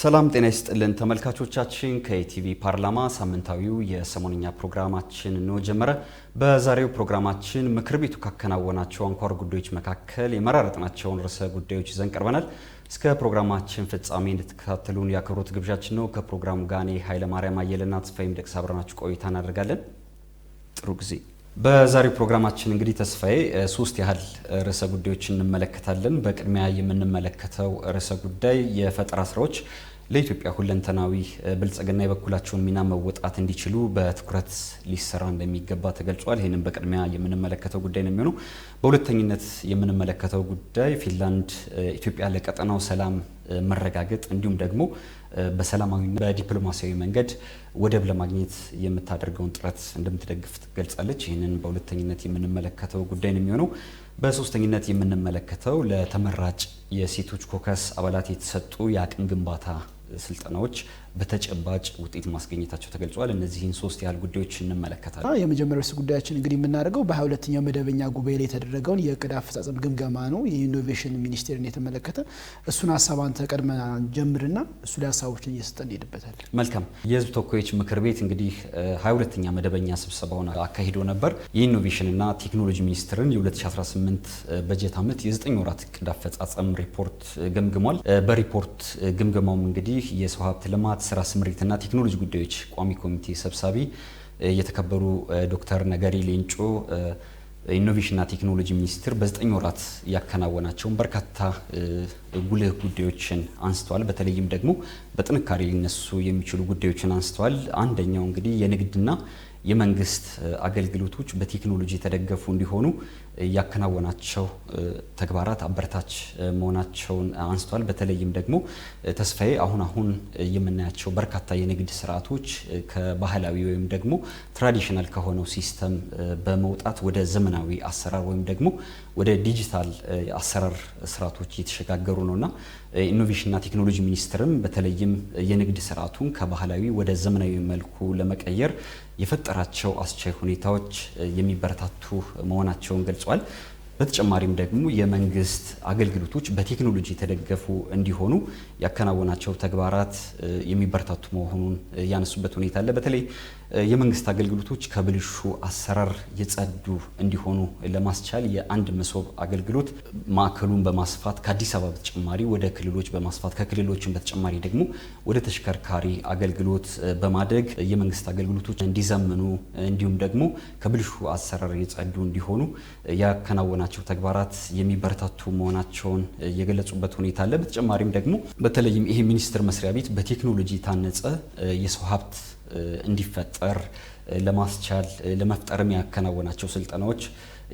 ሰላም ጤና ይስጥልን ተመልካቾቻችን ከኢቲቪ ፓርላማ ሳምንታዊው የሰሞንኛ ፕሮግራማችን ነው ጀመረ። በዛሬው ፕሮግራማችን ምክር ቤቱ ካከናወናቸው አንኳር ጉዳዮች መካከል የመራረጥናቸውን ርዕሰ ጉዳዮች ይዘን ቀርበናል። እስከ ፕሮግራማችን ፍጻሜ እንድትከታተሉን የአክብሮት ግብዣችን ነው። ከፕሮግራሙ ጋር እኔ ኃይለ ማርያም አየለና ተስፋዬ ደቅሳ አብረናችሁ ቆይታ እናደርጋለን። ጥሩ ጊዜ። በዛሬው ፕሮግራማችን እንግዲህ ተስፋዬ ሶስት ያህል ርዕሰ ጉዳዮችን እንመለከታለን። በቅድሚያ የምንመለከተው ርዕሰ ጉዳይ የፈጠራ ስራዎች ለኢትዮጵያ ሁለንተናዊ ብልጽግና የበኩላቸውን ሚና መወጣት እንዲችሉ በትኩረት ሊሰራ እንደሚገባ ተገልጿል። ይህንን በቅድሚያ የምንመለከተው ጉዳይ ነው የሚሆነው። በሁለተኝነት የምንመለከተው ጉዳይ ፊንላንድ ኢትዮጵያ ለቀጠናው ሰላም መረጋገጥ እንዲሁም ደግሞ በሰላማዊና በዲፕሎማሲያዊ መንገድ ወደብ ለማግኘት የምታደርገውን ጥረት እንደምትደግፍ ትገልጻለች። ይህንን በሁለተኝነት የምንመለከተው ጉዳይ ነው የሚሆነው። በሶስተኝነት የምንመለከተው ለተመራጭ የሴቶች ኮከስ አባላት የተሰጡ የአቅም ግንባታ ስልጠናዎች በተጨባጭ ውጤት ማስገኘታቸው ተገልጿል። እነዚህን ሶስት ያህል ጉዳዮች እንመለከታለን። የመጀመሪያው ጉዳያችን እንግዲህ የምናደርገው በ22ኛው መደበኛ ጉባኤ ላይ የተደረገውን የእቅድ አፈጻጸም ግምገማ ነው። የኢኖቬሽን ሚኒስቴርን የተመለከተ እሱን ሀሳብ አንተ ቀድመን ጀምርና እሱ ላይ ሀሳቦችን እየሰጠን እንሄድበታለን። መልካም። የህዝብ ተወካዮች ምክር ቤት እንግዲህ 22ኛ መደበኛ ስብሰባውን አካሂዶ ነበር። የኢኖቬሽንና ቴክኖሎጂ ሚኒስቴርን የ2018 በጀት ዓመት የ9 ወራት እቅድ አፈጻጸም ሪፖርት ገምግሟል። በሪፖርት ግምገማውም እንግዲህ የሰው ሀብት ልማት ስራ ስምሪትና ቴክኖሎጂ ጉዳዮች ቋሚ ኮሚቴ ሰብሳቢ የተከበሩ ዶክተር ነገሪ ሌንጮ ኢኖቬሽንና ቴክኖሎጂ ሚኒስቴር በ9 ወራት ያከናወናቸውን በርካታ ጉልህ ጉዳዮችን አንስተዋል። በተለይም ደግሞ በጥንካሬ ሊነሱ የሚችሉ ጉዳዮችን አንስተዋል። አንደኛው እንግዲህ የንግድና የመንግስት አገልግሎቶች በቴክኖሎጂ የተደገፉ እንዲሆኑ ያከናወናቸው ተግባራት አበረታች መሆናቸውን አንስተዋል። በተለይም ደግሞ ተስፋዬ አሁን የምናያቸው በርካታ የንግድ ስርዓቶች ከባህላዊ ወይም ደግሞ ትራዲሽናል ከሆነው ሲስተም በመውጣት ወደ ዘመናዊ አሰራር ወይም ደግሞ ወደ ዲጂታል አሰራር ስርዓቶች እየተሸጋገሩ ነውና ኢኖቬሽንና ቴክኖሎጂ ሚኒስቴርም በተለይም የንግድ ስርዓቱን ከባህላዊ ወደ ዘመናዊ መልኩ ለመቀየር የፈጠራቸው አስቻይ ሁኔታዎች የሚበረታቱ መሆናቸውን ገልጿል። በተጨማሪም ደግሞ የመንግስት አገልግሎቶች በቴክኖሎጂ የተደገፉ እንዲሆኑ ያከናወናቸው ተግባራት የሚበረታቱ መሆኑን ያነሱበት ሁኔታ አለ። በተለይ የመንግስት አገልግሎቶች ከብልሹ አሰራር የጸዱ እንዲሆኑ ለማስቻል የአንድ መሶብ አገልግሎት ማዕከሉን በማስፋት ከአዲስ አበባ በተጨማሪ ወደ ክልሎች በማስፋት ከክልሎችን በተጨማሪ ደግሞ ወደ ተሽከርካሪ አገልግሎት በማድረግ የመንግስት አገልግሎቶች እንዲዘምኑ እንዲሁም ደግሞ ከብልሹ አሰራር የጸዱ እንዲሆኑ ያከናወናቸው ተግባራት የሚበረታቱ መሆናቸውን የገለጹበት ሁኔታ አለ። በተጨማሪም ደግሞ በተለይም ይሄ ሚኒስቴር መስሪያ ቤት በቴክኖሎጂ የታነጸ የሰው ሀብት እንዲፈጠር ለማስቻል ለመፍጠርም ያከናወናቸው ስልጠናዎች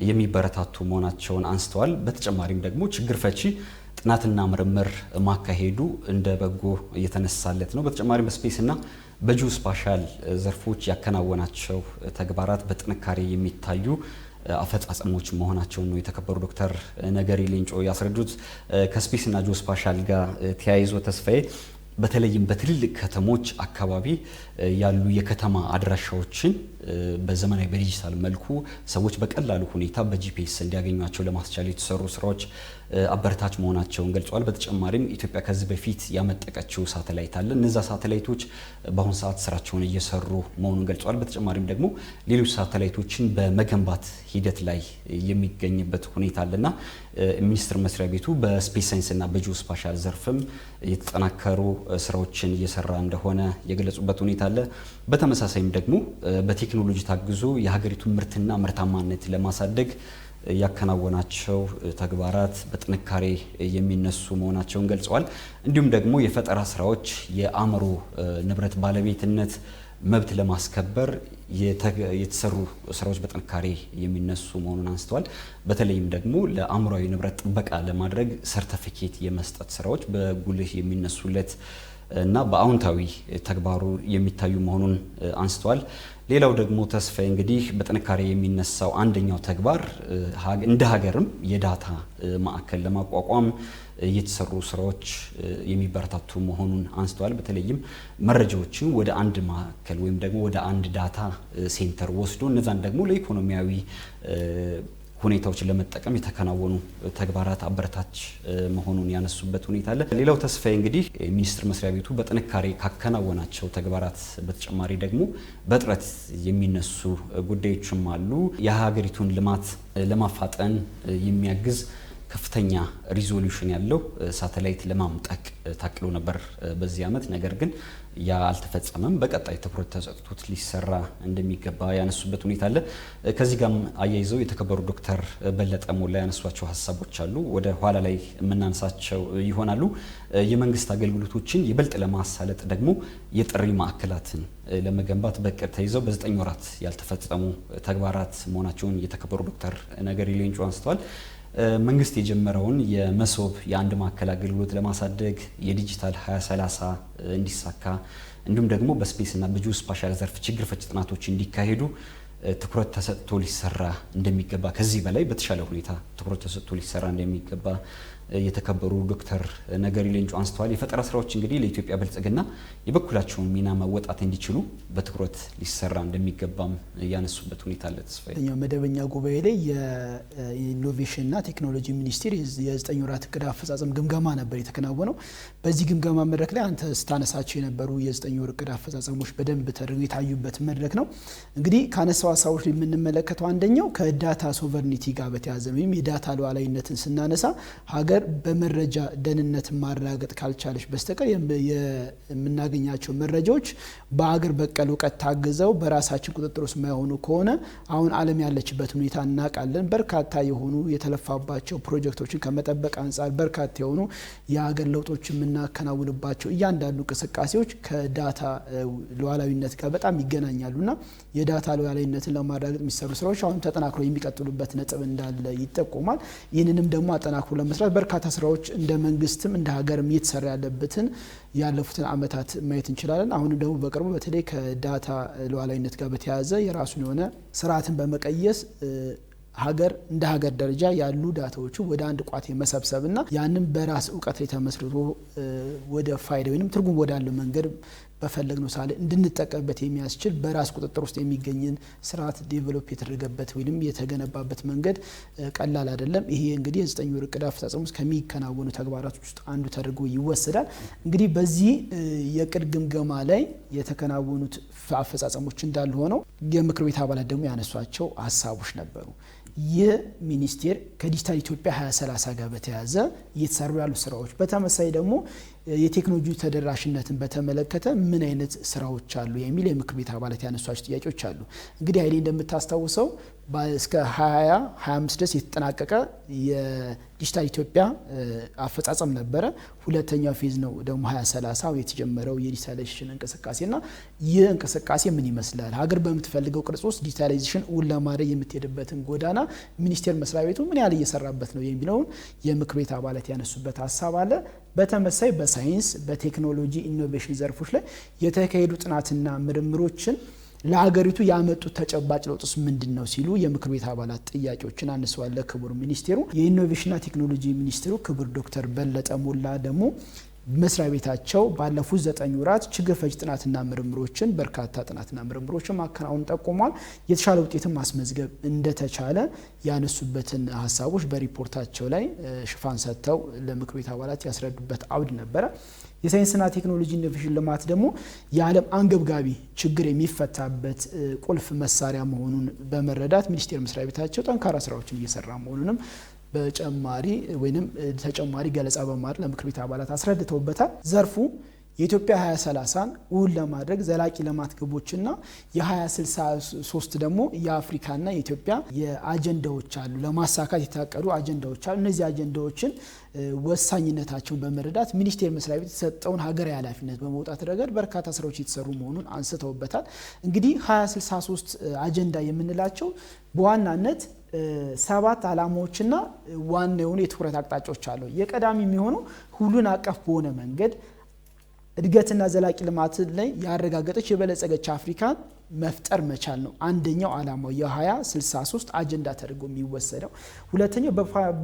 የሚበረታቱ መሆናቸውን አንስተዋል። በተጨማሪም ደግሞ ችግር ፈቺ ጥናትና ምርምር ማካሄዱ እንደ በጎ እየተነሳለት ነው። በተጨማሪም በስፔስና በጂኦ ስፓሻል ዘርፎች ያከናወናቸው ተግባራት በጥንካሬ የሚታዩ አፈጻጸሞች መሆናቸውን ነው የተከበሩ ዶክተር ነገሪ ሌንጮ ያስረዱት። ከስፔስና ጂኦ ስፓሻል ጋር ተያይዞ ተስፋዬ በተለይም በትልልቅ ከተሞች አካባቢ ያሉ የከተማ አድራሻዎችን በዘመናዊ በዲጂታል መልኩ ሰዎች በቀላሉ ሁኔታ በጂፒኤስ እንዲያገኟቸው ለማስቻል የተሰሩ ስራዎች አበረታች መሆናቸውን ገልጸዋል። በተጨማሪም ኢትዮጵያ ከዚህ በፊት ያመጠቀችው ሳተላይት አለ። እነዛ ሳተላይቶች በአሁኑ ሰዓት ስራቸውን እየሰሩ መሆኑን ገልጸዋል። በተጨማሪም ደግሞ ሌሎች ሳተላይቶችን በመገንባት ሂደት ላይ የሚገኝበት ሁኔታ አለና ሚኒስቴር መስሪያ ቤቱ በስፔስ ሳይንስና በጂኦ ስፓሻል ዘርፍም የተጠናከሩ ስራዎችን እየሰራ እንደሆነ የገለጹበት ሁኔታ አለ። በተመሳሳይም ደግሞ በቴክኖሎጂ ታግዞ የሀገሪቱን ምርትና ምርታማነት ለማሳደግ ያከናወናቸው ተግባራት በጥንካሬ የሚነሱ መሆናቸውን ገልጸዋል። እንዲሁም ደግሞ የፈጠራ ስራዎች የአእምሮ ንብረት ባለቤትነት መብት ለማስከበር የተሰሩ ስራዎች በጥንካሬ የሚነሱ መሆኑን አንስተዋል። በተለይም ደግሞ ለአእምሯዊ ንብረት ጥበቃ ለማድረግ ሰርቲፊኬት የመስጠት ስራዎች በጉልህ የሚነሱለት እና በአዎንታዊ ተግባሩ የሚታዩ መሆኑን አንስተዋል። ሌላው ደግሞ ተስፋዬ እንግዲህ በጥንካሬ የሚነሳው አንደኛው ተግባር እንደ ሀገርም የዳታ ማዕከል ለማቋቋም የተሰሩ ስራዎች የሚበረታቱ መሆኑን አንስተዋል። በተለይም መረጃዎችን ወደ አንድ ማዕከል ወይም ደግሞ ወደ አንድ ዳታ ሴንተር ወስዶ እነዛን ደግሞ ለኢኮኖሚያዊ ሁኔታዎችን ለመጠቀም የተከናወኑ ተግባራት አበረታች መሆኑን ያነሱበት ሁኔታ አለ። ሌላው ተስፋዬ እንግዲህ ሚኒስቴር መስሪያ ቤቱ በጥንካሬ ካከናወናቸው ተግባራት በተጨማሪ ደግሞ በጥረት የሚነሱ ጉዳዮችም አሉ። የሀገሪቱን ልማት ለማፋጠን የሚያግዝ ከፍተኛ ሪዞሉሽን ያለው ሳተላይት ለማምጠቅ ታቅዶ ነበር በዚህ ዓመት። ነገር ግን ያ አልተፈጸመም። በቀጣይ ትኩረት ተሰጥቶት ሊሰራ እንደሚገባ ያነሱበት ሁኔታ አለ። ከዚህ ጋርም አያይዘው የተከበሩ ዶክተር በለጠ ሞላ ያነሷቸው ሀሳቦች አሉ። ወደ ኋላ ላይ የምናነሳቸው ይሆናሉ። የመንግስት አገልግሎቶችን ይበልጥ ለማሳለጥ ደግሞ የጥሪ ማዕከላትን ለመገንባት በእቅድ ተይዘው በ9 ወራት ያልተፈጸሙ ተግባራት መሆናቸውን የተከበሩ ዶክተር ነገሪ ሌንጮ አንስተዋል። መንግስት የጀመረውን የመሶብ የአንድ ማዕከል አገልግሎት ለማሳደግ የዲጂታል 2030 እንዲሳካ እንዲሁም ደግሞ በስፔስና በጂኦ ስፓሻል ዘርፍ ችግር ፈቺ ጥናቶች እንዲካሄዱ ትኩረት ተሰጥቶ ሊሰራ እንደሚገባ ከዚህ በላይ በተሻለ ሁኔታ ትኩረት ተሰጥቶ ሊሰራ እንደሚገባ የተከበሩ ዶክተር ነገሪ ሌንጮ አንስተዋል። የፈጠራ ስራዎች እንግዲህ ለኢትዮጵያ ብልጽግና የበኩላቸውን ሚና መወጣት እንዲችሉ በትኩረት ሊሰራ እንደሚገባም ያነሱበት ሁኔታ አለ። ተስፋዬ መደበኛ ጉባኤ ላይ የኢኖቬሽንና ቴክኖሎጂ ሚኒስቴር የ9 ወራት እቅድ አፈጻጸም ግምገማ ነበር የተከናወነው። በዚህ ግምገማ መድረክ ላይ አንተ ስታነሳቸው የነበሩ የ9 ወር እቅድ አፈጻጸሞች በደንብ ተደርገው የታዩበት መድረክ ነው። እንግዲህ ካነሳው ሀሳቦች ላይ የምንመለከተው አንደኛው ከዳታ ሶቨርኒቲ ጋር በተያያዘ ወይም የዳታ ሉዓላዊነትን ስናነሳ ሀገር በመረጃ ደህንነት ማረጋገጥ ካልቻለች በስተቀር የምናገኛቸው መረጃዎች በአገር በቀል እውቀት ታግዘው በራሳችን ቁጥጥር ውስጥ የማይሆኑ ከሆነ አሁን ዓለም ያለችበት ሁኔታ እናውቃለን። በርካታ የሆኑ የተለፋባቸው ፕሮጀክቶችን ከመጠበቅ አንጻር በርካታ የሆኑ የሀገር ለውጦች የምናከናውንባቸው እያንዳንዱ እንቅስቃሴዎች ከዳታ ሉዓላዊነት ጋር በጣም ይገናኛሉና የዳታ ሉዓላዊነትን ለማረጋገጥ የሚሰሩ ስራዎች አሁን ተጠናክሮ የሚቀጥሉበት ነጥብ እንዳለ ይጠቁማል። ይህንንም ደግሞ አጠናክሮ ለመስራት በርካታ ስራዎች እንደ መንግስትም እንደ ሀገርም እየተሰራ ያለበትን ያለፉትን አመታት ማየት እንችላለን። አሁን ደግሞ በቅርቡ በተለይ ከዳታ ሉዓላዊነት ጋር በተያያዘ የራሱን የሆነ ስርዓትን በመቀየስ ሀገር እንደ ሀገር ደረጃ ያሉ ዳታዎቹ ወደ አንድ ቋት መሰብሰብና ያንን በራስ እውቀት ላይ ተመስርቶ ወደ ፋይዳ ወይንም ትርጉም ወዳለው መንገድ በፈለግነው ሳለ እንድንጠቀምበት የሚያስችል በራስ ቁጥጥር ውስጥ የሚገኝን ስርዓት ዴቨሎፕ የተደረገበት ወይንም የተገነባበት መንገድ ቀላል አይደለም። ይሄ እንግዲህ የ9 ወር እቅድ አፈጻጸም ውስጥ ከሚከናወኑ ተግባራቶች ውስጥ አንዱ ተደርጎ ይወሰዳል። እንግዲህ በዚህ የእቅድ ግምገማ ላይ የተከናወኑት አፈጻጸሞች እንዳሉ ሆነው የምክር ቤት አባላት ደግሞ ያነሷቸው ሀሳቦች ነበሩ። ይህ ሚኒስቴር ከዲጂታል ኢትዮጵያ 2030 ጋር በተያያዘ እየተሰሩ ያሉ ስራዎች በተመሳይ ደግሞ የቴክኖሎጂ ተደራሽነትን በተመለከተ ምን አይነት ስራዎች አሉ የሚል የምክር ቤት አባላት ያነሷቸው ጥያቄዎች አሉ። እንግዲህ ኃይሌ እንደምታስታውሰው እስከ 2025 ድረስ የተጠናቀቀ የዲጂታል ኢትዮጵያ አፈጻጸም ነበረ። ሁለተኛው ፌዝ ነው ደግሞ 2030 የተጀመረው የዲጂታላይዜሽን እንቅስቃሴና ይህ እንቅስቃሴ ምን ይመስላል፣ ሀገር በምትፈልገው ቅርጽ ውስጥ ዲጂታላይዜሽን እውን ለማድረግ የምትሄድበትን ጎዳና ሚኒስቴር መስሪያ ቤቱ ምን ያህል እየሰራበት ነው የሚለውን የምክር ቤት አባላት ያነሱበት ሀሳብ አለ። በተመሳይ በሳይንስ በቴክኖሎጂ ኢኖቬሽን ዘርፎች ላይ የተካሄዱ ጥናትና ምርምሮችን ለሀገሪቱ ያመጡት ተጨባጭ ለውጥስ ምንድነው ሲሉ የምክር ቤት አባላት ጥያቄዎችን አነስተዋል። ክቡር ሚኒስቴሩ የኢኖቬሽንና ቴክኖሎጂ ሚኒስትሩ ክቡር ዶክተር በለጠ ሞላ ደግሞ መስሪያ ቤታቸው ባለፉት 9 ወራት ችግር ፈቺ ጥናትና ምርምሮችን በርካታ ጥናትና ምርምሮችን ማከናወን ጠቁሟል። የተሻለ ውጤትን ማስመዝገብ እንደተቻለ ያነሱበትን ሀሳቦች በሪፖርታቸው ላይ ሽፋን ሰጥተው ለምክር ቤት አባላት ያስረዱበት አውድ ነበረ። የሳይንስና ቴክኖሎጂ ኢኖቬሽን ልማት ደግሞ የዓለም አንገብጋቢ ችግር የሚፈታበት ቁልፍ መሳሪያ መሆኑን በመረዳት ሚኒስቴር መስሪያ ቤታቸው ጠንካራ ስራዎችን እየሰራ መሆኑንም በጨማሪ ወይንም ተጨማሪ ገለጻ በማድረግ ለምክር ቤት አባላት አስረድተውበታል። ዘርፉ የኢትዮጵያ 2030ን እውን ለማድረግ ዘላቂ ልማት ግቦችና የ2063 ደግሞ የአፍሪካና የኢትዮጵያ የአጀንዳዎች አሉ፣ ለማሳካት የታቀዱ አጀንዳዎች አሉ። እነዚህ አጀንዳዎችን ወሳኝነታቸውን በመረዳት ሚኒስቴር መስሪያ ቤት የተሰጠውን ሀገራዊ ኃላፊነት በመውጣት ረገድ በርካታ ስራዎች የተሰሩ መሆኑን አንስተውበታል። እንግዲህ 2063 አጀንዳ የምንላቸው በዋናነት 7 ዓላማዎችና ዋና የሆኑ የትኩረት አቅጣጫዎች አሉ። የቀዳሚ የሚሆነው ሁሉን አቀፍ በሆነ መንገድ እድገትና ዘላቂ ልማት ላይ ያረጋገጠች የበለጸገች አፍሪካን መፍጠር መቻል ነው አንደኛው ዓላማው የ2063 አጀንዳ ተደርጎ የሚወሰደው። ሁለተኛው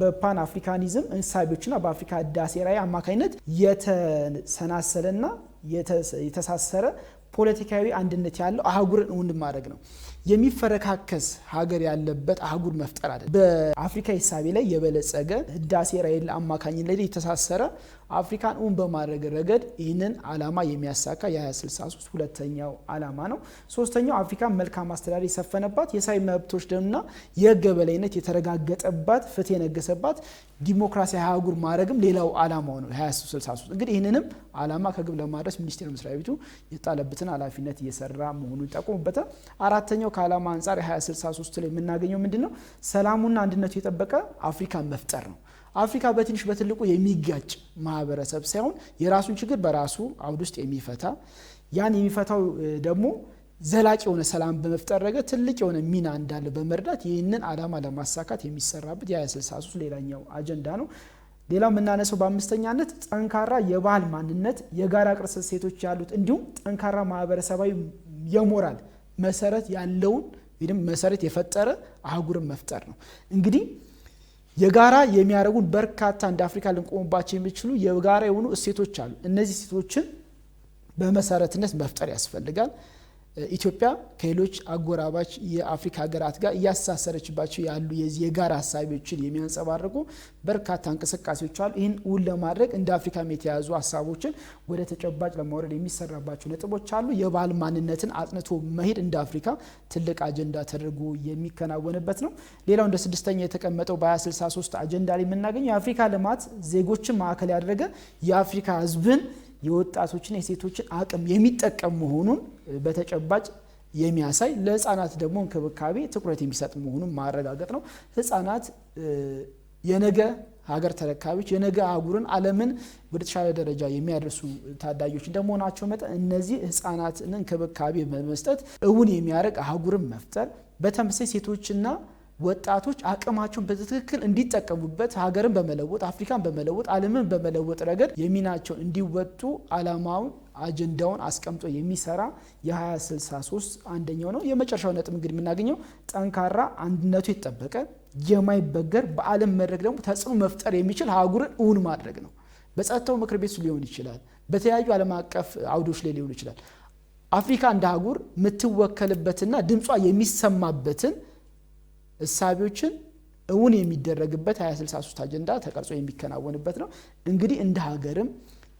በፓን አፍሪካኒዝም እንሳቢዎችና በአፍሪካ ህዳሴ ራዕይ አማካኝነት የተሰናሰለና የተሳሰረ ፖለቲካዊ አንድነት ያለው አህጉርን እውን ማድረግ ነው። የሚፈረካከስ ሀገር ያለበት አህጉር መፍጠር አይደለም። በአፍሪካ ሂሳቤ ላይ የበለጸገ ህዳሴ ራዕይ አማካኝነት ላይ የተሳሰረ አፍሪካን እውን በማድረግ ረገድ ይህንን ዓላማ የሚያሳካ የ2063 ሁለተኛው ዓላማ ነው። ሶስተኛው አፍሪካን መልካም አስተዳደር የሰፈነባት የሰብአዊ መብቶች ደምና የህግ የበላይነት የተረጋገጠባት ፍትህ የነገሰባት ዲሞክራሲያዊ አህጉር ማድረግም ሌላው ዓላማው ነው 2063። እንግዲህ ይህንንም ዓላማ ከግብ ለማድረስ ሚኒስቴር መስሪያ ቤቱ የጣለበትን ኃላፊነት እየሰራ መሆኑን ይጠቁሙበታል። አራተኛው ከዓላማ አንጻር 2063 ላይ የምናገኘው ምንድነው? ሰላሙና አንድነቱ የጠበቀ አፍሪካን መፍጠር ነው። አፍሪካ በትንሽ በትልቁ የሚጋጭ ማህበረሰብ ሳይሆን የራሱን ችግር በራሱ አውድ ውስጥ የሚፈታ ያን የሚፈታው ደግሞ ዘላቂ የሆነ ሰላም በመፍጠር ረገድ ትልቅ የሆነ ሚና እንዳለ በመርዳት ይህንን ዓላማ ለማሳካት የሚሰራበት የ2063 ሌላኛው አጀንዳ ነው። ሌላው የምናነሳው በአምስተኛነት ጠንካራ የባህል ማንነት፣ የጋራ ቅርስ እሴቶች ያሉት እንዲሁም ጠንካራ ማህበረሰባዊ የሞራል መሰረት ያለውን ወይም መሰረት የፈጠረ አህጉርን መፍጠር ነው። እንግዲህ የጋራ የሚያደርጉን በርካታ እንደ አፍሪካ ልንቆምባቸው የሚችሉ የጋራ የሆኑ እሴቶች አሉ። እነዚህ እሴቶችን በመሰረትነት መፍጠር ያስፈልጋል። ኢትዮጵያ ከሌሎች አጎራባች የአፍሪካ ሀገራት ጋር እያሳሰረችባቸው ያሉ የዚህ የጋራ ሀሳቦችን የሚያንጸባርቁ በርካታ እንቅስቃሴዎች አሉ። ይህን እውን ለማድረግ እንደ አፍሪካም የተያዙ ሀሳቦችን ወደ ተጨባጭ ለማውረድ የሚሰራባቸው ነጥቦች አሉ። የባህል ማንነትን አጥንቶ መሄድ እንደ አፍሪካ ትልቅ አጀንዳ ተደርጎ የሚከናወንበት ነው። ሌላው እንደ ስድስተኛ የተቀመጠው በ2063 አጀንዳ ላይ የምናገኘው የአፍሪካ ልማት ዜጎችን ማዕከል ያደረገ የአፍሪካ ህዝብን የወጣቶችና የሴቶችን አቅም የሚጠቀም መሆኑን በተጨባጭ የሚያሳይ ለህፃናት ደግሞ እንክብካቤ ትኩረት የሚሰጥ መሆኑን ማረጋገጥ ነው። ህፃናት የነገ ሀገር ተረካቢዎች፣ የነገ አህጉርን ዓለምን ወደ ተሻለ ደረጃ የሚያደርሱ ታዳጊዎች እንደመሆናቸው መጠን እነዚህ ህፃናትን እንክብካቤ በመስጠት እውን የሚያደርግ አህጉርን መፍጠር፣ በተመሳሳይ ሴቶችና ወጣቶች አቅማቸውን በትክክል እንዲጠቀሙበት ሀገርን በመለወጥ አፍሪካን በመለወጥ ዓለምን በመለወጥ ረገድ የሚናቸውን እንዲወጡ ዓላማውን አጀንዳውን አስቀምጦ የሚሰራ የ2063 አንደኛው ነው። የመጨረሻው ነጥብ እንግዲህ የምናገኘው ጠንካራ አንድነቱ የተጠበቀ የማይበገር በዓለም መድረክ ደግሞ ተጽዕኖ መፍጠር የሚችል አህጉርን እውን ማድረግ ነው። በጸጥታው ምክር ቤት ሊሆን ይችላል፣ በተለያዩ ዓለም አቀፍ አውዶች ላይ ሊሆን ይችላል። አፍሪካ እንደ አህጉር የምትወከልበትና ድምጿ የሚሰማበትን እሳቢዎችን እውን የሚደረግበት 2063 አጀንዳ ተቀርጾ የሚከናወንበት ነው። እንግዲህ እንደ ሀገርም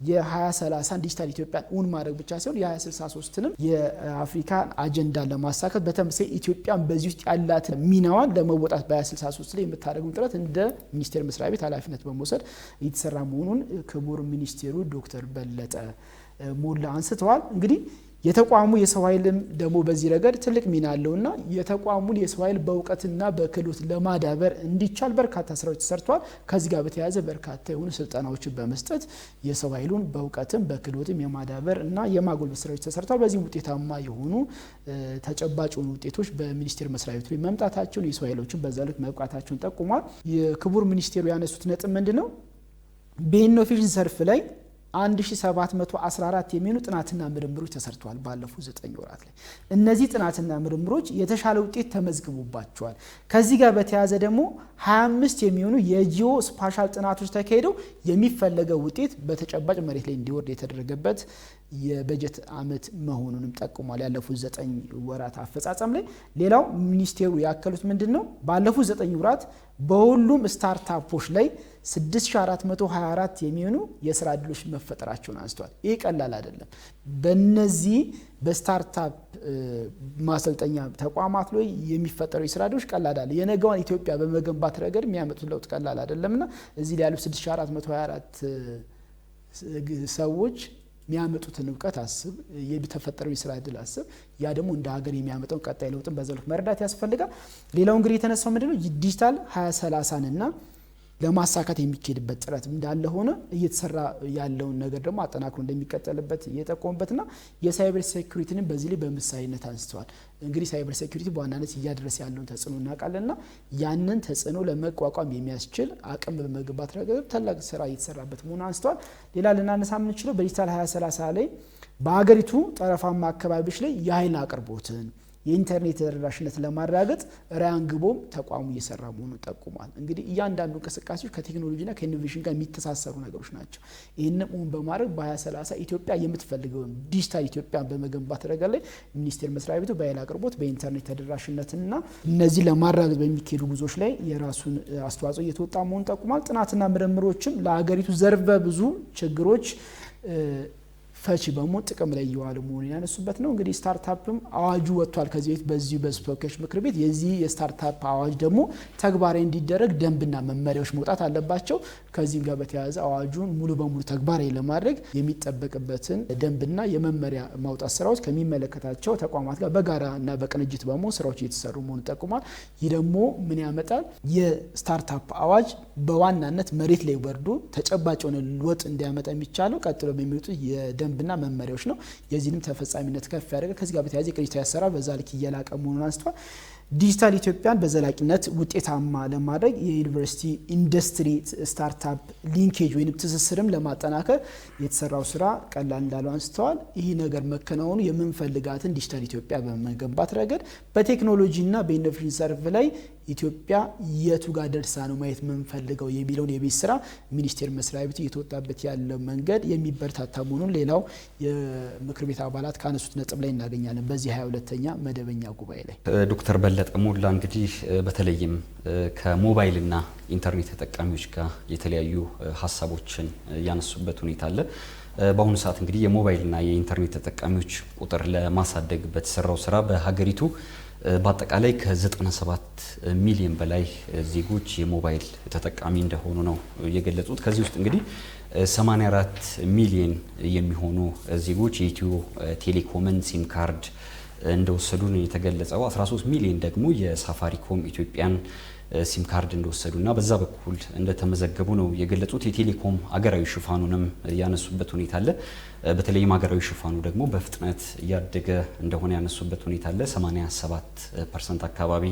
የ2030 ዲጂታል ኢትዮጵያን እውን ማድረግ ብቻ ሳይሆን የ2063ንም የአፍሪካን አጀንዳ ለማሳካት በተመሳሳይ ኢትዮጵያን በዚህ ውስጥ ያላት ሚናዋን ለመወጣት በ2063 ላይ የምታደርገው ጥረት እንደ ሚኒስቴር መስሪያ ቤት ኃላፊነት በመውሰድ እየተሰራ መሆኑን ክቡር ሚኒስቴሩ ዶክተር በለጠ ሞላ አንስተዋል። እንግዲህ የተቋሙ የሰው ኃይልም ደግሞ በዚህ ረገድ ትልቅ ሚና አለውና የተቋሙን የሰው ኃይል በእውቀትና በክህሎት ለማዳበር እንዲቻል በርካታ ስራዎች ተሰርተዋል። ከዚህ ጋር በተያያዘ በርካታ የሆኑ ስልጠናዎችን በመስጠት የሰው ኃይሉን በእውቀትም በክህሎትም የማዳበር እና የማጎልበት ስራዎች ተሰርተዋል። በዚህም ውጤታማ የሆኑ ተጨባጭ የሆኑ ውጤቶች በሚኒስቴር መስሪያ ቤቱ ላይ መምጣታቸውን የሰው ኃይሎችን በዛ ልክ መብቃታቸውን ጠቁሟል። የክቡር ሚኒስቴሩ ያነሱት ነጥብ ምንድነው? በኢኖቬሽን ዘርፍ ላይ 1714 የሚሆኑ ጥናትና ምርምሮች ተሰርተዋል ባለፉት 9 ወራት ላይ። እነዚህ ጥናትና ምርምሮች የተሻለ ውጤት ተመዝግቦባቸዋል። ከዚህ ጋር በተያያዘ ደግሞ 25 የሚሆኑ የጂኦ ስፓሻል ጥናቶች ተካሂደው የሚፈለገው ውጤት በተጨባጭ መሬት ላይ እንዲወርድ የተደረገበት የበጀት ዓመት መሆኑንም ጠቁሟል። ያለፉት 9 ወራት አፈጻጸም ላይ ሌላው ሚኒስቴሩ ያከሉት ምንድነው? ባለፉት 9 ወራት በሁሉም ስታርታፖች ላይ 6424 የሚሆኑ የስራ ዕድሎች መፈጠራቸውን አንስተዋል። ይህ ቀላል አይደለም። በእነዚህ በስታርታፕ ማሰልጠኛ ተቋማት ላይ የሚፈጠሩ የስራ ዕድሎች ቀላል አይደለም። የነገዋን ኢትዮጵያ በመገንባት ረገድ የሚያመጡት ለውጥ ቀላል አይደለምና እዚህ ላይ ያሉ 6424 ሰዎች የሚያመጡትን እውቀት አስብ፣ የተፈጠረው የስራ ዕድል አስብ። ያ ደግሞ እንደ ሀገር የሚያመጣውን ቀጣይ ለውጥን በዘልክ መረዳት ያስፈልጋል። ሌላው እንግዲህ የተነሳው ምንድነው? ዲጂታል 2030ና ለማሳካት የሚካሄድበት ጥረት እንዳለ ሆነ እየተሰራ ያለውን ነገር ደግሞ አጠናክሮ እንደሚቀጥልበት እየጠቆሙበትና የሳይበር ሴኩሪቲንም በዚህ ላይ በምሳሌነት አንስተዋል። እንግዲህ ሳይበር ሴኩሪቲ በዋናነት እያደረሰ ያለውን ተጽዕኖ እናውቃለንና ያንን ተጽዕኖ ለመቋቋም የሚያስችል አቅም በመገንባት ረገድ ታላቅ ስራ እየተሰራበት መሆኑን አንስተዋል። ሌላ ልናነሳ የምንችለው በዲጂታል 2030 ላይ በሀገሪቱ ጠረፋማ አካባቢዎች ላይ የኃይል አቅርቦትን፣ የኢንተርኔት ተደራሽነት ለማረጋገጥ ራዕይ አንግቦም ተቋሙ እየሰራ መሆኑን ጠቁሟል። እንግዲህ እያንዳንዱ እንቅስቃሴዎች ከቴክኖሎጂና ከኢኖቬሽን ጋር የሚተሳሰሩ ነገሮች ናቸው። ይህንም በማድረግ በ2030 ኢትዮጵያ የምትፈልገውን ዲጂታል ኢትዮጵያን በመገንባት ረገድ ላይ ሚኒስቴር መስሪያ ቤቱ በኃይል አቅርቦት በኢንተርኔት ተደራሽነትና እነዚህ ለማረጋገጥ በሚካሄዱ ጉዞዎች ላይ የራሱን አስተዋጽኦ እየተወጣ መሆኑን ጠቁሟል። ጥናትና ምርምሮችም ለሀገሪቱ ዘርፈ ብዙ ችግሮች ፈቺ በመሆን ጥቅም ላይ እየዋሉ መሆኑን ያነሱበት ነው። እንግዲህ ስታርታፕም አዋጁ ወጥቷል ከዚህ በፊት በዚሁ በሕዝብ ተወካዮች ምክር ቤት። የዚህ የስታርታፕ አዋጅ ደግሞ ተግባራዊ እንዲደረግ ደንብና መመሪያዎች መውጣት አለባቸው። ከዚህም ጋር በተያያዘ አዋጁን ሙሉ በሙሉ ተግባራዊ ለማድረግ የሚጠበቅበትን ደንብና የመመሪያ ማውጣት ስራዎች ከሚመለከታቸው ተቋማት ጋር በጋራና በቅንጅት በመሆን ስራዎች እየተሰሩ መሆኑን ጠቁሟል። ይህ ደግሞ ምን ያመጣል? የስታርታፕ አዋጅ በዋናነት መሬት ላይ ወርዶ ተጨባጭ የሆነ ለውጥ እንዲያመጣ የሚቻለው ቀጥሎ በሚወጡ የደንብና መመሪያዎች ነው። የዚህንም ተፈጻሚነት ከፍ ያደርጋል። ከዚህ ጋር በተያያዘ ቅንጅታዊ አሰራር በዛ ልክ እየላቀ መሆኑን አንስቷል። ዲጂታል ኢትዮጵያን በዘላቂነት ውጤታማ ለማድረግ የዩኒቨርሲቲ ኢንዱስትሪ ስታርታፕ ሊንኬጅ ወይም ትስስርም ለማጠናከር የተሰራው ስራ ቀላል እንዳለው አንስተዋል። ይህ ነገር መከናወኑ የምንፈልጋትን ዲጂታል ኢትዮጵያ በመገንባት ረገድ በቴክኖሎጂና በኢኖቬሽን ዘርፍ ላይ ኢትዮጵያ የቱ ጋር ደርሳ ነው ማየት የምንፈልገው የሚለውን የቤት ስራ ሚኒስቴር መስሪያ ቤቱ እየተወጣበት ያለው መንገድ የሚበረታታ መሆኑን ሌላው የምክር ቤት አባላት ካነሱት ነጥብ ላይ እናገኛለን። በዚህ 22ኛ መደበኛ ጉባኤ ላይ ዶክተር በለጠ ሞላ እንግዲህ በተለይም ከሞባይልና ኢንተርኔት ተጠቃሚዎች ጋር የተለያዩ ሀሳቦችን ያነሱበት ሁኔታ አለ። በአሁኑ ሰዓት እንግዲህ የሞባይልና የኢንተርኔት ተጠቃሚዎች ቁጥር ለማሳደግ በተሰራው ስራ በሀገሪቱ በአጠቃላይ ከ97 ሚሊዮን በላይ ዜጎች የሞባይል ተጠቃሚ እንደሆኑ ነው የገለጹት። ከዚህ ውስጥ እንግዲህ 84 ሚሊዮን የሚሆኑ ዜጎች የኢትዮ ቴሌኮምን ሲም ካርድ እንደወሰዱ ነው የተገለጸው። 13 ሚሊዮን ደግሞ የሳፋሪኮም ኢትዮጵያን ሲም ካርድ እንደወሰዱና በዛ በኩል እንደተመዘገቡ ነው የገለጹት። የቴሌኮም አገራዊ ሽፋኑንም ያነሱበት ሁኔታ አለ። በተለይም አገራዊ ሽፋኑ ደግሞ በፍጥነት እያደገ እንደሆነ ያነሱበት ሁኔታ አለ። 87% አካባቢ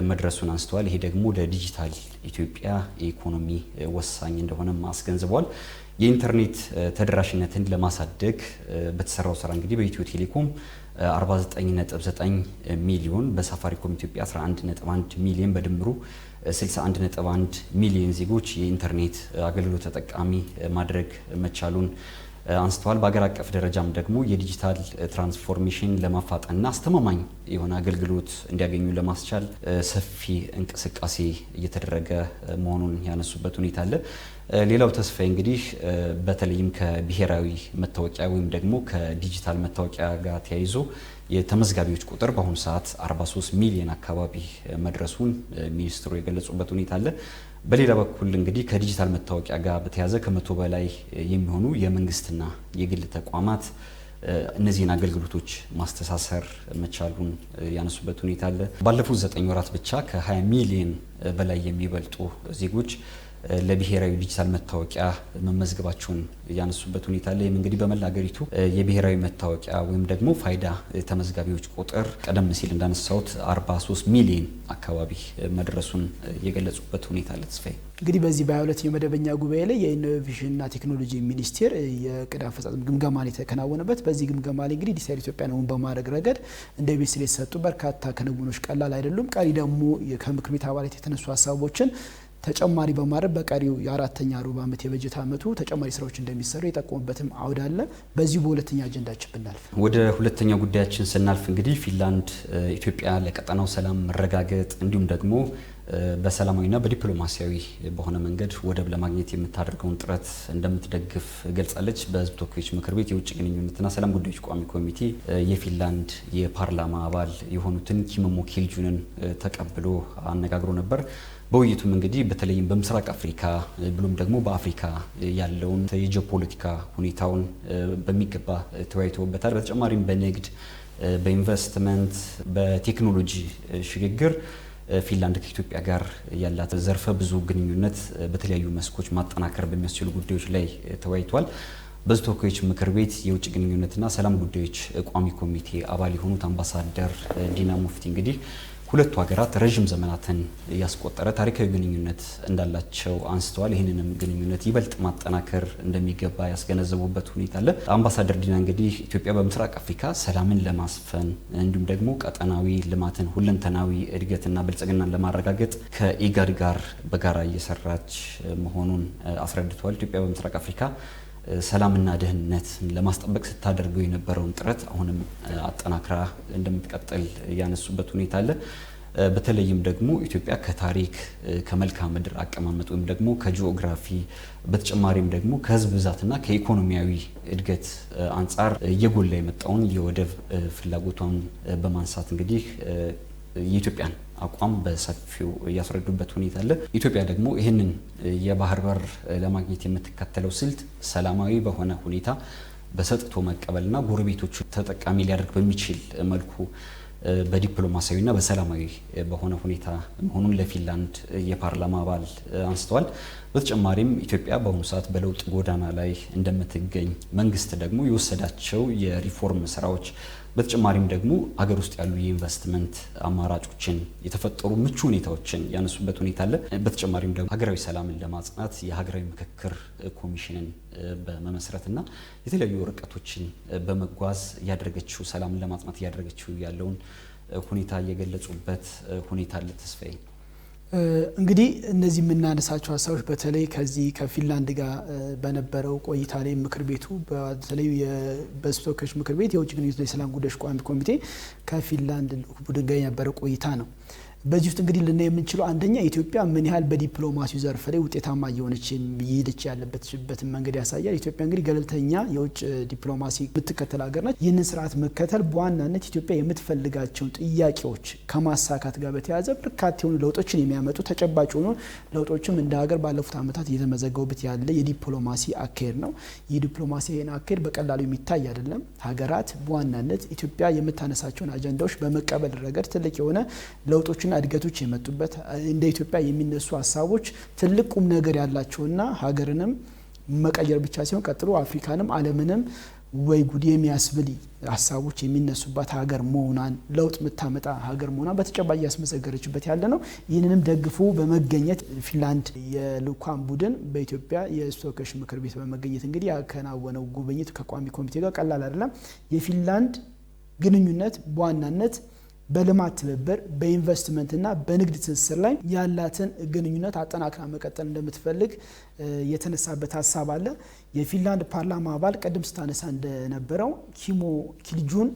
መድረሱን አንስተዋል። ይሄ ደግሞ ለዲጂታል ኢትዮጵያ የኢኮኖሚ ወሳኝ እንደሆነም አስገንዝበዋል። የኢንተርኔት ተደራሽነትን ለማሳደግ በተሰራው ስራ እንግዲህ በኢትዮ ቴሌኮም 49.9 ሚሊዮን፣ በሳፋሪኮም ኢትዮጵያ 11.1 ሚሊዮን በድምሩ 61.1 ሚሊዮን ዜጎች የኢንተርኔት አገልግሎት ተጠቃሚ ማድረግ መቻሉን አንስተዋል። በአገር አቀፍ ደረጃም ደግሞ የዲጂታል ትራንስፎርሜሽን ለማፋጠንና አስተማማኝ የሆነ አገልግሎት እንዲያገኙ ለማስቻል ሰፊ እንቅስቃሴ እየተደረገ መሆኑን ያነሱበት ሁኔታ አለ። ሌላው ተስፋዬ እንግዲህ በተለይም ከብሔራዊ መታወቂያ ወይም ደግሞ ከዲጂታል መታወቂያ ጋር ተያይዞ የተመዝጋቢዎች ቁጥር በአሁኑ ሰዓት 43 ሚሊዮን አካባቢ መድረሱን ሚኒስትሩ የገለጹበት ሁኔታ አለ። በሌላ በኩል እንግዲህ ከዲጂታል መታወቂያ ጋር በተያያዘ ከ100 በላይ የሚሆኑ የመንግስትና የግል ተቋማት እነዚህን አገልግሎቶች ማስተሳሰር መቻሉን ያነሱበት ሁኔታ አለ። ባለፉት 9 ወራት ብቻ ከ20 ሚሊዮን በላይ የሚበልጡ ዜጎች ለብሔራዊ ዲጂታል መታወቂያ መመዝገባቸውን ያነሱበት ሁኔታ አለ። ይህም እንግዲህ በመላ ሀገሪቱ የብሔራዊ መታወቂያ ወይም ደግሞ ፋይዳ ተመዝጋቢዎች ቁጥር ቀደም ሲል እንዳነሳሁት 43 ሚሊዮን አካባቢ መድረሱን የገለጹበት ሁኔታ አለ። ተስፋዬ እንግዲህ በዚህ በ22ኛው መደበኛ ጉባኤ ላይ የኢኖቬሽንና ቴክኖሎጂ ሚኒስቴር የዕቅድ አፈጻጸም ግምገማ ላይ የተከናወነበት። በዚህ ግምገማ ላይ እንግዲህ ዲጂታል ኢትዮጵያን እውን በማድረግ ረገድ እንደ ቤት ስራ የተሰጡ በርካታ ክንውኖች ቀላል አይደሉም። ቀሪ ደግሞ ከምክር ቤት አባላት የተነሱ ሀሳቦችን ተጨማሪ በማድረግ በቀሪው የአራተኛ ሩብ ዓመት የበጀት ዓመቱ ተጨማሪ ስራዎች እንደሚሰሩ የጠቆሙበትም አውድ አለ። በዚሁ በሁለተኛ አጀንዳችን ብናልፍ ወደ ሁለተኛው ጉዳያችን ስናልፍ እንግዲህ ፊንላንድ ኢትዮጵያ ለቀጠናው ሰላም መረጋገጥ እንዲሁም ደግሞ በሰላማዊና በዲፕሎማሲያዊ በሆነ መንገድ ወደብ ለማግኘት የምታደርገውን ጥረት እንደምትደግፍ ገልጻለች። በሕዝብ ተወካዮች ምክር ቤት የውጭ ግንኙነትና ሰላም ጉዳዮች ቋሚ ኮሚቴ የፊንላንድ የፓርላማ አባል የሆኑትን ኪሞሞ ኬልጁንን ተቀብሎ አነጋግሮ ነበር። በውይይቱም እንግዲህ በተለይም በምስራቅ አፍሪካ ብሎም ደግሞ በአፍሪካ ያለውን የጂኦፖለቲካ ሁኔታውን በሚገባ ተወያይተውበታል። በተጨማሪም በንግድ፣ በኢንቨስትመንት፣ በቴክኖሎጂ ሽግግር ፊንላንድ ከኢትዮጵያ ጋር ያላት ዘርፈ ብዙ ግንኙነት በተለያዩ መስኮች ማጠናከር በሚያስችሉ ጉዳዮች ላይ ተወያይቷል። በሕዝብ ተወካዮች ምክር ቤት የውጭ ግንኙነትና ሰላም ጉዳዮች ቋሚ ኮሚቴ አባል የሆኑት አምባሳደር ዲና ሙፍቲ እንግዲህ ሁለቱ ሀገራት ረጅም ዘመናትን ያስቆጠረ ታሪካዊ ግንኙነት እንዳላቸው አንስተዋል። ይህንንም ግንኙነት ይበልጥ ማጠናከር እንደሚገባ ያስገነዘቡበት ሁኔታ አለ። አምባሳደር ዲና እንግዲህ ኢትዮጵያ በምስራቅ አፍሪካ ሰላምን ለማስፈን እንዲሁም ደግሞ ቀጠናዊ ልማትን፣ ሁለንተናዊ እድገትና ብልጽግናን ለማረጋገጥ ከኢጋድ ጋር በጋራ እየሰራች መሆኑን አስረድተዋል። ኢትዮጵያ በምስራቅ አፍሪካ ሰላምና ደህንነትን ለማስጠበቅ ስታደርገው የነበረውን ጥረት አሁንም አጠናክራ እንደምትቀጥል ያነሱበት ሁኔታ አለ። በተለይም ደግሞ ኢትዮጵያ ከታሪክ ከመልክዓ ምድር አቀማመጥ ወይም ደግሞ ከጂኦግራፊ በተጨማሪም ደግሞ ከህዝብ ብዛትና ከኢኮኖሚያዊ እድገት አንጻር እየጎላ የመጣውን የወደብ ፍላጎቷን በማንሳት እንግዲህ የኢትዮጵያን አቋም በሰፊው ያስረዱበት ሁኔታ አለ። ኢትዮጵያ ደግሞ ይህንን የባህር በር ለማግኘት የምትከተለው ስልት ሰላማዊ በሆነ ሁኔታ በሰጥቶ መቀበልና ጎረቤቶቹ ተጠቃሚ ሊያደርግ በሚችል መልኩ በዲፕሎማሲያዊና በሰላማዊ በሆነ ሁኔታ መሆኑን ለፊንላንድ የፓርላማ አባል አንስተዋል። በተጨማሪም ኢትዮጵያ በአሁኑ ሰዓት በለውጥ ጎዳና ላይ እንደምትገኝ፣ መንግስት ደግሞ የወሰዳቸው የሪፎርም ስራዎች በተጨማሪም ደግሞ ሀገር ውስጥ ያሉ የኢንቨስትመንት አማራጮችን የተፈጠሩ ምቹ ሁኔታዎችን ያነሱበት ሁኔታ አለ። በተጨማሪም ደግሞ ሀገራዊ ሰላምን ለማጽናት የሀገራዊ ምክክር ኮሚሽንን በመመስረትና የተለያዩ ርቀቶችን በመጓዝ ያደረገችው ሰላምን ለማጽናት ያደረገችው ያለውን ሁኔታ እየገለጹበት ሁኔታ አለ። ተስፋዬ እንግዲህ እነዚህ የምናነሳቸው ሀሳቦች በተለይ ከዚህ ከፊንላንድ ጋር በነበረው ቆይታ ላይ ምክር ቤቱ በተለይ በሕዝብ ተወካዮች ምክር ቤት የውጭ ግንኙነትና የሰላም ጉዳዮች ቋሚ ኮሚቴ ከፊንላንድ ቡድን ጋር የነበረው ቆይታ ነው። በዚህ ውስጥ እንግዲህ ልናይ የምንችለው አንደኛ ኢትዮጵያ ምን ያህል በዲፕሎማሲው ዘርፍ ላይ ውጤታማ እየሆነች እየሄደች ያለበትን መንገድ ያሳያል። ኢትዮጵያ እንግዲህ ገለልተኛ የውጭ ዲፕሎማሲ የምትከተል ሀገር ናት። ይህንን ስርዓት መከተል በዋናነት ኢትዮጵያ የምትፈልጋቸውን ጥያቄዎች ከማሳካት ጋር በተያያዘ በርካታ የሆኑ ለውጦችን የሚያመጡ ተጨባጭ ሆኑ ለውጦችም እንደ ሀገር ባለፉት ዓመታት እየተመዘገቡበት ያለ የዲፕሎማሲ አካሄድ ነው። ይህ ዲፕሎማሲ አካሄድ በቀላሉ የሚታይ አይደለም። ሀገራት በዋናነት ኢትዮጵያ የምታነሳቸውን አጀንዳዎች በመቀበል ረገድ ትልቅ የሆነ ለውጦችን እድገቶች የመጡበት እንደ ኢትዮጵያ የሚነሱ ሀሳቦች ትልቅ ቁም ነገር ያላቸውና ሀገርንም መቀየር ብቻ ሲሆን ቀጥሎ አፍሪካንም ዓለምንም ወይ ጉድ የሚያስብል ሀሳቦች የሚነሱባት ሀገር መሆኗን ለውጥ የምታመጣ ሀገር መሆኗን በተጨባጭ ያስመሰከረችበት ያለ ነው። ይህንንም ደግፎ በመገኘት ፊንላንድ የልኡካን ቡድን በኢትዮጵያ የሕዝብ ተወካዮች ምክር ቤት በመገኘት እንግዲህ ያከናወነው ጉብኝት ከቋሚ ኮሚቴ ጋር ቀላል አይደለም። የፊንላንድ ግንኙነት በዋናነት በልማት ትብብር በኢንቨስትመንትና በንግድ ትስስር ላይ ያላትን ግንኙነት አጠናክራ መቀጠል እንደምትፈልግ የተነሳበት ሀሳብ አለ። የፊንላንድ ፓርላማ አባል ቀደም ስታነሳ እንደነበረው ኪሞ ኪልጁን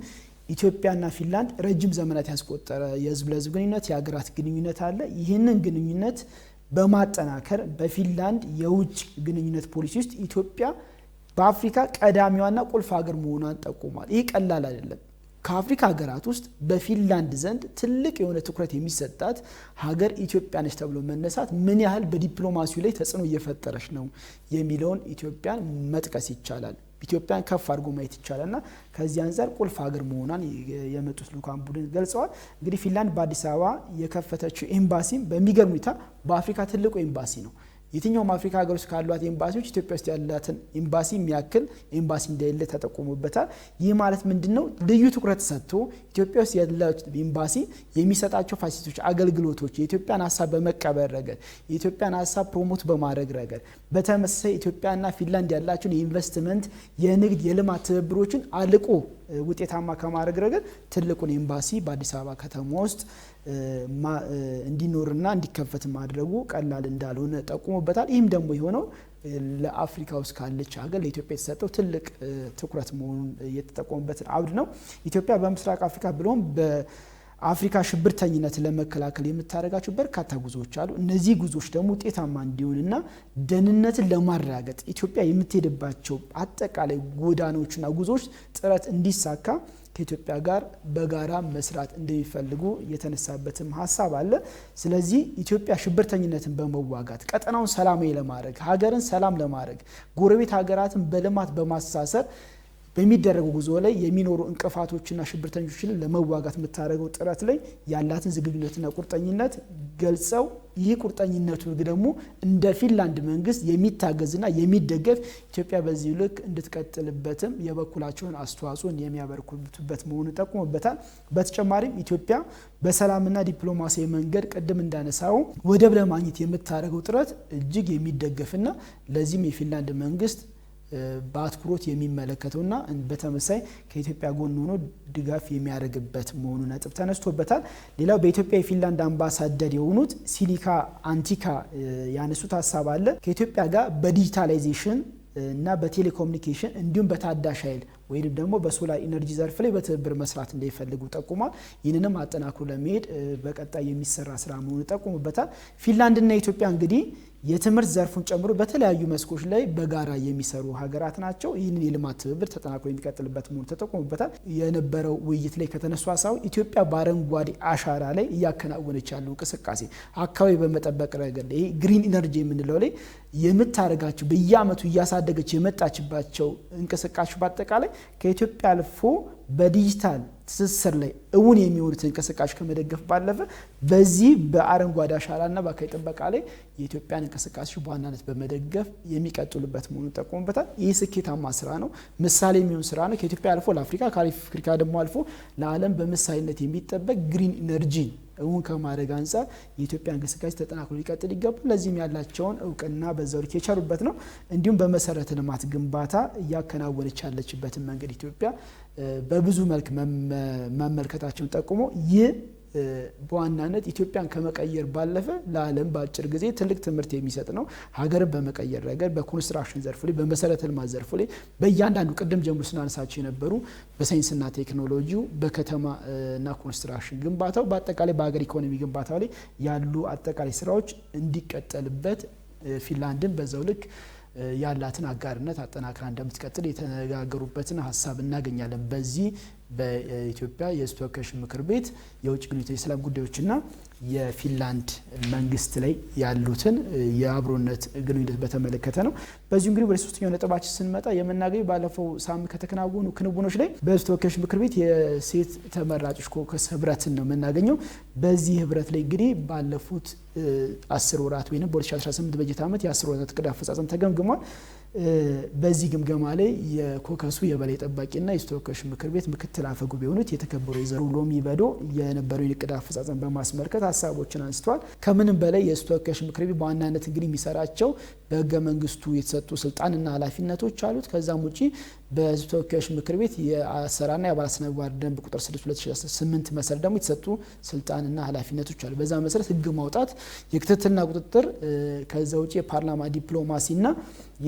ኢትዮጵያና ፊንላንድ ረጅም ዘመናት ያስቆጠረ የህዝብ ለህዝብ ግንኙነት የሀገራት ግንኙነት አለ። ይህንን ግንኙነት በማጠናከር በፊንላንድ የውጭ ግንኙነት ፖሊሲ ውስጥ ኢትዮጵያ በአፍሪካ ቀዳሚዋና ቁልፍ ሀገር መሆኗን ጠቁሟል። ይህ ቀላል አይደለም። ከአፍሪካ ሀገራት ውስጥ በፊንላንድ ዘንድ ትልቅ የሆነ ትኩረት የሚሰጣት ሀገር ኢትዮጵያ ነች ተብሎ መነሳት ምን ያህል በዲፕሎማሲው ላይ ተጽዕኖ እየፈጠረች ነው የሚለውን ኢትዮጵያን መጥቀስ ይቻላል። ኢትዮጵያን ከፍ አድርጎ ማየት ይቻላልና ከዚህ አንፃር ቁልፍ ሀገር መሆኗን የመጡት ልኡካን ቡድን ገልጸዋል። እንግዲህ ፊንላንድ በአዲስ አበባ የከፈተችው ኤምባሲም በሚገርም ሁኔታ በአፍሪካ ትልቁ ኤምባሲ ነው። የትኛውም አፍሪካ ሀገር ውስጥ ካሏት ኤምባሲዎች ኢትዮጵያ ውስጥ ያላትን ኤምባሲ የሚያክል ኤምባሲ እንደሌለ ተጠቁሞበታል። ይህ ማለት ምንድነው? ልዩ ትኩረት ሰጥቶ ኢትዮጵያ ውስጥ ያላቸው ኤምባሲ የሚሰጣቸው ፋሲሊቲዎች፣ አገልግሎቶች የኢትዮጵያን ሀሳብ በመቀበል ረገድ፣ የኢትዮጵያን ሀሳብ ፕሮሞት በማድረግ ረገድ፣ በተመሳሳይ ኢትዮጵያና ፊንላንድ ያላቸውን የኢንቨስትመንት የንግድ የልማት ትብብሮችን አልቆ ውጤታማ ከማድረግ ረገድ ትልቁን ኤምባሲ በአዲስ አበባ ከተማ ውስጥ እንዲኖርና እንዲከፈት ማድረጉ ቀላል እንዳልሆነ ጠቁሞበታል። ይህም ደግሞ የሆነው ለአፍሪካ ውስጥ ካለች ሀገር ለኢትዮጵያ የተሰጠው ትልቅ ትኩረት መሆኑን የተጠቆሙበት አውድ ነው። ኢትዮጵያ በምስራቅ አፍሪካ ብሎም በአፍሪካ ሽብርተኝነት ለመከላከል የምታደርጋቸው በርካታ ጉዞዎች አሉ። እነዚህ ጉዞዎች ደግሞ ውጤታማ እንዲሆንና ደህንነትን ለማረጋገጥ ኢትዮጵያ የምትሄድባቸው አጠቃላይ ጎዳናዎችና ጉዞዎች ጥረት እንዲሳካ ከኢትዮጵያ ጋር በጋራ መስራት እንደሚፈልጉ የተነሳበትም ሀሳብ አለ። ስለዚህ ኢትዮጵያ ሽብርተኝነትን በመዋጋት ቀጠናውን ሰላማዊ ለማድረግ ሀገርን ሰላም ለማድረግ ጎረቤት ሀገራትን በልማት በማሳሰር በሚደረገው ጉዞ ላይ የሚኖሩ እንቅፋቶችና ሽብርተኞችን ለመዋጋት የምታደርገው ጥረት ላይ ያላትን ዝግጁነትና ቁርጠኝነት ገልጸው ይህ ቁርጠኝነቱ ደግሞ እንደ ፊንላንድ መንግስት የሚታገዝና የሚደገፍ ኢትዮጵያ በዚህ ልክ እንድትቀጥልበትም የበኩላቸውን አስተዋጽኦን የሚያበረክቱበት መሆኑን ጠቁሞበታል። በተጨማሪም ኢትዮጵያ በሰላምና ዲፕሎማሲያዊ መንገድ ቅድም እንዳነሳው ወደብ ለማግኘት የምታደርገው ጥረት እጅግ የሚደገፍና ለዚህም የፊንላንድ መንግስት በአትኩሮት የሚመለከተውና በተመሳይ ከኢትዮጵያ ጎን ሆኖ ድጋፍ የሚያደርግበት መሆኑ ነጥብ ተነስቶበታል። ሌላው በኢትዮጵያ የፊንላንድ አምባሳደር የሆኑት ሲኒካ አንቲካ ያነሱት ሀሳብ አለ። ከኢትዮጵያ ጋር በዲጂታላይዜሽን እና በቴሌኮሙኒኬሽን እንዲሁም በታዳሽ ኃይል ወይም ደግሞ በሶላር ኢነርጂ ዘርፍ ላይ በትብብር መስራት እንደሚፈልጉ ጠቁሟል። ይህንንም አጠናክሮ ለመሄድ በቀጣይ የሚሰራ ስራ መሆኑ ጠቁሙበታል። ፊንላንድና ኢትዮጵያ እንግዲህ የትምህርት ዘርፉን ጨምሮ በተለያዩ መስኮች ላይ በጋራ የሚሰሩ ሀገራት ናቸው። ይህንን የልማት ትብብር ተጠናክሮ የሚቀጥልበት መሆኑ ተጠቁሙበታል። የነበረው ውይይት ላይ ከተነሱ ሀሳቦች ኢትዮጵያ በአረንጓዴ አሻራ ላይ እያከናወነች ያለው እንቅስቃሴ አካባቢ በመጠበቅ ረገድ ይሄ ግሪን ኢነርጂ የምንለው ላይ የምታደርጋቸው በየአመቱ እያሳደገች የመጣችባቸው እንቅስቃሴዎች በአጠቃላይ ከኢትዮጵያ አልፎ በዲጂታል ትስስር ላይ እውን የሚሆኑት እንቅስቃሴ ከመደገፍ ባለፈ በዚህ በአረንጓዴ አሻራና በአካባቢ ጥበቃ ላይ የኢትዮጵያን እንቅስቃሴዎች በዋናነት በመደገፍ የሚቀጥሉበት መሆኑን ጠቁሙበታል። ይህ ስኬታማ ስራ ነው፣ ምሳሌ የሚሆን ስራ ነው። ከኢትዮጵያ አልፎ ለአፍሪካ ከአፍሪካ ደግሞ አልፎ ለዓለም በምሳሌነት የሚጠበቅ ግሪን ኢነርጂ እውን ከማድረግ አንጻር የኢትዮጵያ እንቅስቃሴ ተጠናክሮ ሊቀጥል ይገባል። ለዚህም ያላቸውን እውቅና በዛው ልክ የቻሉበት ነው። እንዲሁም በመሰረተ ልማት ግንባታ እያከናወነች ያለችበትን መንገድ ኢትዮጵያ በብዙ መልክ መመልከታቸውን ጠቁሞ ይህ በዋናነት ኢትዮጵያን ከመቀየር ባለፈ ለዓለም በአጭር ጊዜ ትልቅ ትምህርት የሚሰጥ ነው። ሀገርን በመቀየር ረገድ በኮንስትራክሽን ዘርፉ ላይ በመሰረተ ልማት ዘርፉ ላይ በእያንዳንዱ ቅድም ጀምሮ ስናነሳቸው የነበሩ በሳይንስና ቴክኖሎጂው በከተማና ኮንስትራክሽን ግንባታው በአጠቃላይ በሀገር ኢኮኖሚ ግንባታው ላይ ያሉ አጠቃላይ ስራዎች እንዲቀጠልበት ፊንላንድን በዛው ልክ ያላትን አጋርነት አጠናክራ እንደምትቀጥል የተነጋገሩበትን ሀሳብ እናገኛለን። በዚህ በኢትዮጵያ የሕዝብ ተወካዮች ምክር ቤት የውጭ ግንኙነት የሰላም ጉዳዮችና የፊንላንድ መንግስት ላይ ያሉትን የአብሮነት ግንኙነት በተመለከተ ነው። በዚሁ እንግዲህ ወደ ሶስተኛው ነጥባችን ስንመጣ የምናገኘው ባለፈው ሳምንት ከተከናወኑ ክንውኖች ላይ በሕዝብ ተወካዮች ምክር ቤት የሴት ተመራጮች ኮከስ ህብረትን ነው የምናገኘው። በዚህ ህብረት ላይ እንግዲህ ባለፉት 10 ወራት ወይም በ2018 በጀት ዓመት የ10 ወራት እቅድ አፈጻጸም ተገምግሟል። በዚህ ግምገማ ላይ የኮከሱ የበላይ ጠባቂና የሕዝብ ተወካዮች ምክር ቤት ምክትል አፈ ጉባኤ የሆኑት የተከበሩ ወይዘሮ ሎሚ በዶ የነበረውን የእቅድ አፈጻጸም በማስመልከት ሀሳቦችን አንስተዋል። ከምንም በላይ የሕዝብ ተወካዮች ምክር ቤት በዋናነት እንግዲህ የሚሰራቸው በህገ መንግስቱ የተሰጡ ስልጣንና ኃላፊነቶች አሉት። ከዛም ውጪ በሕዝብ ተወካዮች ምክር ቤት የአሰራርና የአባላት ስነ ምግባር ደንብ ቁጥር 6/2018 መሰረት ደግሞ የተሰጡ ስልጣንና ኃላፊነቶች አሉ። በዛ መሰረት ህግ ማውጣት፣ የክትትልና ቁጥጥር፣ ከዛ ውጪ የፓርላማ ዲፕሎማሲና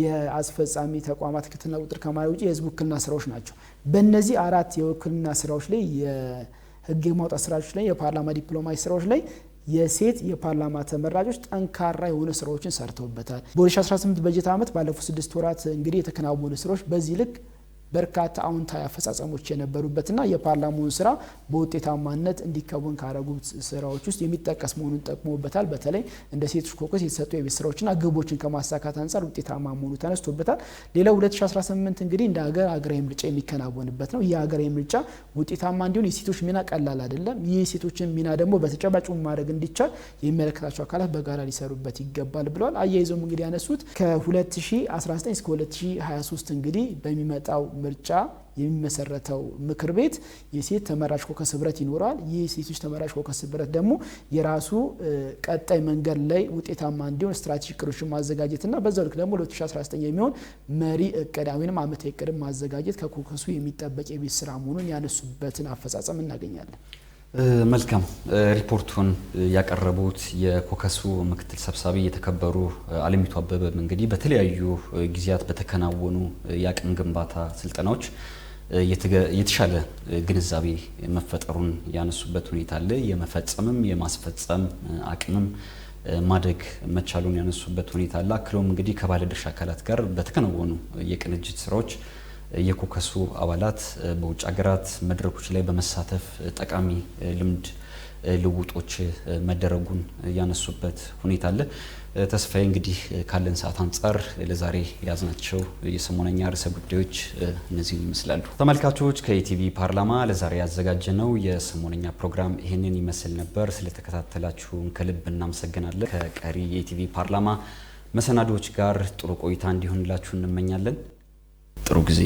የአስፈጻሚ ተቋማት ክትትልና ቁጥጥር ከማድረግ ውጪ የህዝብ ውክልና ስራዎች ናቸው። በእነዚህ 4 የውክልና ስራዎች ላይ የህግ የማውጣት ስራዎች ላይ የፓርላማ ዲፕሎማሲ ስራዎች ላይ የሴት የፓርላማ ተመራጮች ጠንካራ የሆኑ ስራዎችን ሰርተውበታል። በ2018 በጀት ዓመት ባለፉት 6 ወራት እንግዲህ የተከናወኑ ስራዎች በዚህ ልክ በርካታ አዎንታዊ አፈጻጸሞች የነበሩበትና የፓርላማውን ስራ በውጤታማነት እንዲከወን ካደረጉት ስራዎች ውስጥ የሚጠቀስ መሆኑን ጠቅሞበታል። በተለይ እንደ ሴቶች ኮከስ የተሰጡ የቤት ስራዎችና ግቦችን ከማሳካት አንጻር ውጤታማ መሆኑ ተነስቶበታል። ሌላው 2018 እንግዲህ እንደ ሀገራዊ ምርጫ የሚከናወንበት ነው። ይህ ሀገራዊ ምርጫ ውጤታማ እንዲሆን የሴቶች ሚና ቀላል አይደለም። ይህ የሴቶችን ሚና ደግሞ በተጨባጭ ማድረግ እንዲቻል የሚመለከታቸው አካላት በጋራ ሊሰሩበት ይገባል ብለዋል። አያይዘውም እንግዲህ ያነሱት ከ2019 እስከ 2023 እንግዲህ በሚመጣው ምርጫ የሚመሰረተው ምክር ቤት የሴት ተመራጭ ኮከስ ህብረት ይኖራል። ይህ ሴቶች ተመራጭ ኮከስ ህብረት ደግሞ የራሱ ቀጣይ መንገድ ላይ ውጤታማ እንዲሆን ስትራቴጂክ እቅዶችን ማዘጋጀትና በዛው ልክ ደግሞ ለ2019 የሚሆን መሪ እቅድ ወይም ዓመታዊ እቅድ ማዘጋጀት ከኮከሱ የሚጠበቅ የቤት ስራ መሆኑን ያነሱበትን አፈጻጸም እናገኛለን። መልካም ሪፖርቱን ያቀረቡት የኮከሱ ምክትል ሰብሳቢ የተከበሩ አለሚቱ አበበ እንግዲህ በተለያዩ ጊዜያት በተከናወኑ የአቅም ግንባታ ስልጠናዎች የተሻለ ግንዛቤ መፈጠሩን ያነሱበት ሁኔታ አለ። የመፈጸምም የማስፈጸም አቅምም ማደግ መቻሉን ያነሱበት ሁኔታ አለ። አክሎም እንግዲህ ከባለድርሻ አካላት ጋር በተከናወኑ የቅንጅት ስራዎች የኮከሱ አባላት በውጭ ሀገራት መድረኮች ላይ በመሳተፍ ጠቃሚ ልምድ ልውጦች መደረጉን ያነሱበት ሁኔታ አለ። ተስፋዬ እንግዲህ ካለን ሰዓት አንጻር ለዛሬ ያዝናቸው የሰሞነኛ ርዕሰ ጉዳዮች እነዚህን ይመስላሉ። ተመልካቾች ከኢቲቪ ፓርላማ ለዛሬ ያዘጋጀነው የሰሞነኛ ፕሮግራም ይህንን ይመስል ነበር። ስለተከታተላችሁን ከልብ እናመሰግናለን። ከቀሪ የኢቲቪ ፓርላማ መሰናዶዎች ጋር ጥሩ ቆይታ እንዲሆንላችሁ እንመኛለን። ጥሩ ጊዜ